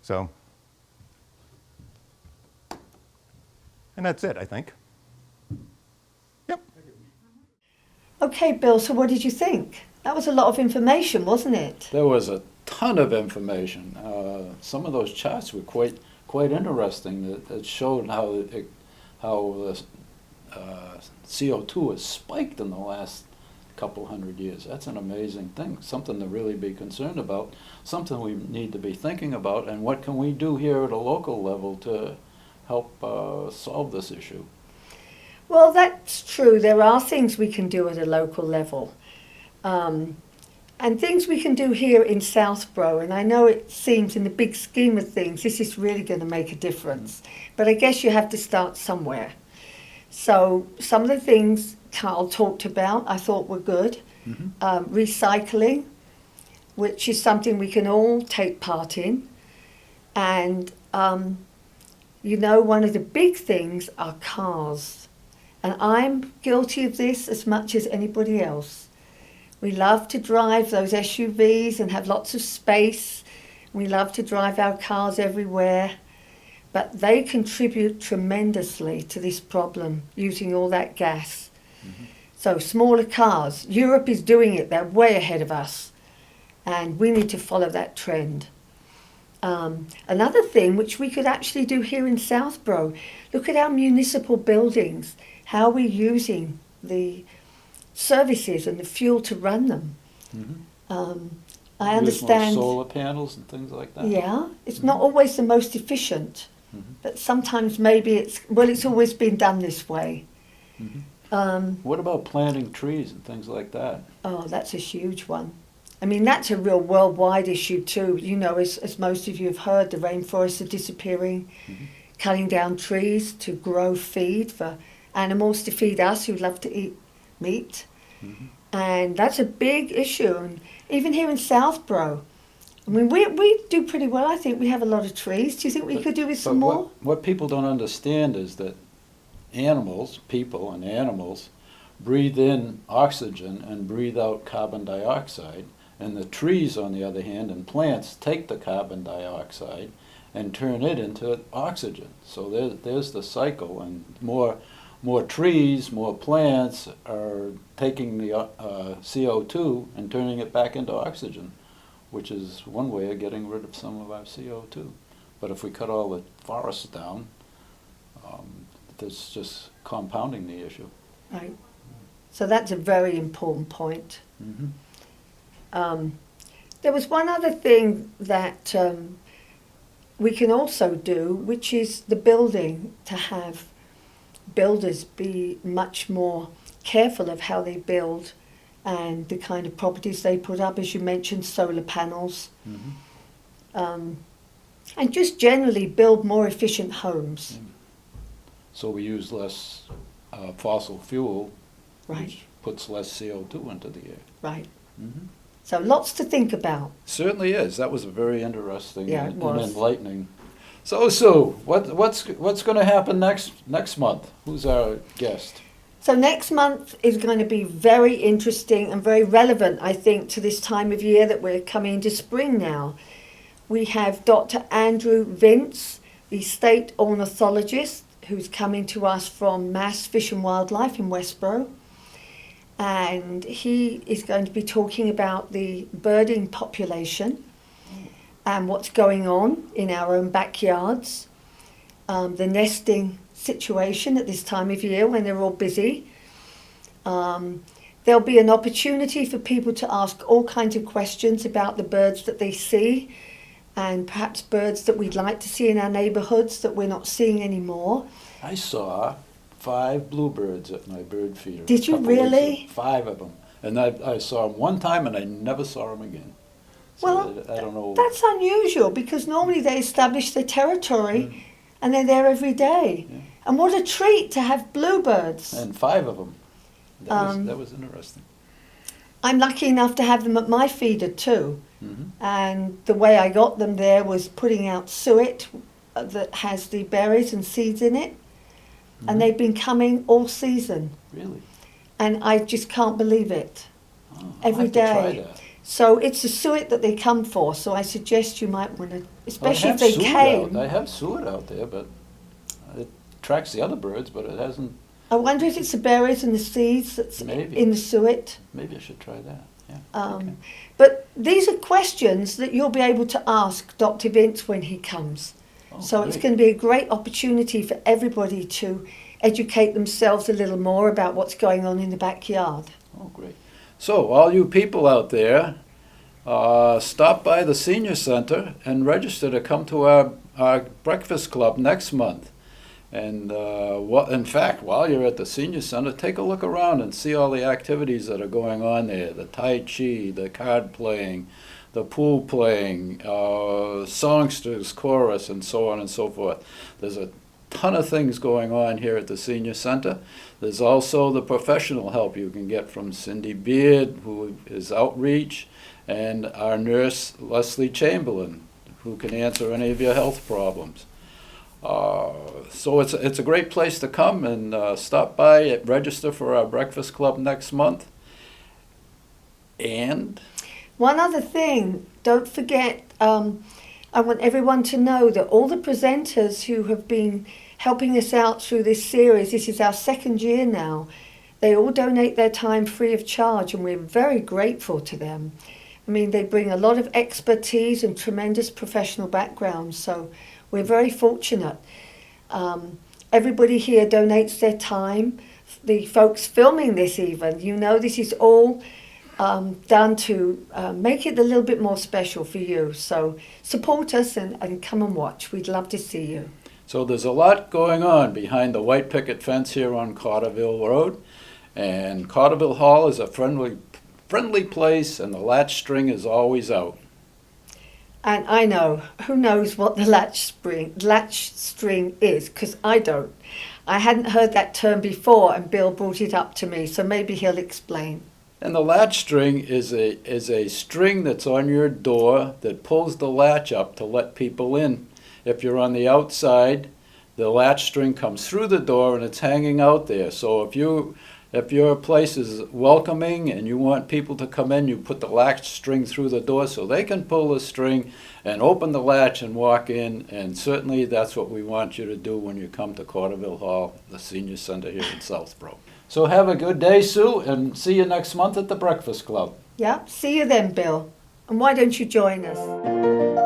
So, and that's it, I think. Yep. Okay, Bill, so what did you think? That was a lot of information, wasn't it? There was a ton of information. Some of those charts were quite interesting. That showed how the CO2 has spiked in the last couple hundred years. That's an amazing thing. Something to really be concerned about. Something we need to be thinking about. And what can we do here at a local level to help solve this issue? Well, that's true. There are things we can do at a local level. And things we can do here in Southborough, and I know it seems in the big scheme of things, this is really going to make a difference. But I guess you have to start somewhere. So some of the things Carl talked about I thought were good. Recycling, which is something we can all take part in. And, you know, one of the big things are cars. And I'm guilty of this as much as anybody else. We love to drive those SUVs and have lots of space. We love to drive our cars everywhere. But they contribute tremendously to this problem, using all that gas. So smaller cars. Europe is doing it. They're way ahead of us. And we need to follow that trend. Another thing which we could actually do here in Southborough, look at our municipal buildings. How are we using the services and the fuel to run them? I understand. Use more solar panels and things like that. Yeah, it's not always the most efficient, but sometimes maybe it's always been done this way. What about planting trees and things like that? Oh, that's a huge one. I mean, that's a real worldwide issue too. You know, as most of you have heard, the rainforests are disappearing, cutting down trees to grow feed for animals to feed us who love to eat meat. And that's a big issue. And even here in Southborough, I mean, we do pretty well. I think we have a lot of trees. Do you think we could do with some more? What people don't understand is that animals, people and animals, breathe in oxygen and breathe out carbon dioxide. And the trees, on the other hand, and plants take the carbon dioxide and turn it into oxygen. So there's the cycle, and more trees, more plants are taking the CO2 and turning it back into oxygen, which is one way of getting rid of some of our CO2. But if we cut all the forests down, that's just compounding the issue. Right. So that's a very important point. There was one other thing that we can also do, which is the building, to have builders be much more careful of how they build and the kind of properties they put up, as you mentioned, solar panels, and just generally build more efficient homes. So we use less fossil fuel, Right. which puts less CO2 into the air. Right. So lots to think about. Certainly is. That was a very interesting Yeah, it and was. enlightening. So Sue, what's going to happen next month? Who's our guest? So next month is going to be very interesting and very relevant, I think, to this time of year that we're coming into spring now. We have Dr. Andrew Vince, the state ornithologist, who's coming to us from Mass Fish and Wildlife in Westborough. And he is going to be talking about the birding population and what's going on in our own backyards, the nesting situation at this time of year when they're all busy. There'll be an opportunity for people to ask all kinds of questions about the birds that they see, and perhaps birds that we'd like to see in our neighbourhoods that we're not seeing anymore. I saw 5 bluebirds at my bird feeder. Did you a couple weeks ago. really? 5 of them. And I saw them one time and I never saw them again. So Well, I don't know. that's unusual because normally they establish their territory and they're there every day. Yeah. And what a treat to have bluebirds. And 5 of them. That was interesting. I'm lucky enough to have them at my feeder too. Mm-hmm. And the way I got them there was putting out suet that has the berries and seeds in it. Mm-hmm. And they've been coming all season. Really? And I just can't believe it. Oh, Every I'll have to try day. that. So it's the suet that they come for. So I suggest you might want to especially I if they have suet came. I have suet out there, but it attracts the other birds, but it hasn't. I wonder if it's the berries and the seeds that's Maybe. in the suet. Maybe I should try that. Yeah. Um, But these are questions that you'll be able to ask Dr. Vince when he comes. Oh, So it's great. going to be a great opportunity for everybody to educate themselves a little more about what's going on in the backyard. Oh, great. So, all you people out there, stop by the senior center and register to come to our breakfast club next month. And in fact, while you're at the senior center, take a look around and see all the activities that are going on there. The Tai Chi, the card playing, the pool playing, songsters, chorus, and so on and so forth. There's a ton of things going on here at the senior center. There's also the professional help you can get from Cindy Beard, who is outreach, and our nurse, Leslie Chamberlain, who can answer any of your health problems. So it's a great place to come and stop by, register for our breakfast club next month. And One other thing, don't forget, I want everyone to know that all the presenters who have been helping us out through this series, this is our second year now, they all donate their time free of charge, and we're very grateful to them. I mean, they bring a lot of expertise and tremendous professional background, so we're very fortunate. Everybody here donates their time. The folks filming this even, you know, this is all done to make it a little bit more special for you. So support us and come and watch. We'd love to see you. so there's a lot going on behind the white picket fence here on Carterville Road. And Carterville Hall is a friendly place, and the latch string is always out. And I know, who knows what the latch string is, because I don't. I hadn't heard that term before, and Bill brought it up to me, so maybe he'll explain. And the latch string is a string that's on your door that pulls the latch up to let people in. If you're on the outside, the latch string comes through the door and it's hanging out there. So if your place is welcoming and you want people to come in, you put the latch string through the door so they can pull the string and open the latch and walk in. And certainly that's what we want you to do when you come to Carterville Hall, the senior center here in Southborough. So have a good day, Sue, and see you next month at the Breakfast Club. Yeah, see you then, Bill. And why don't you join us?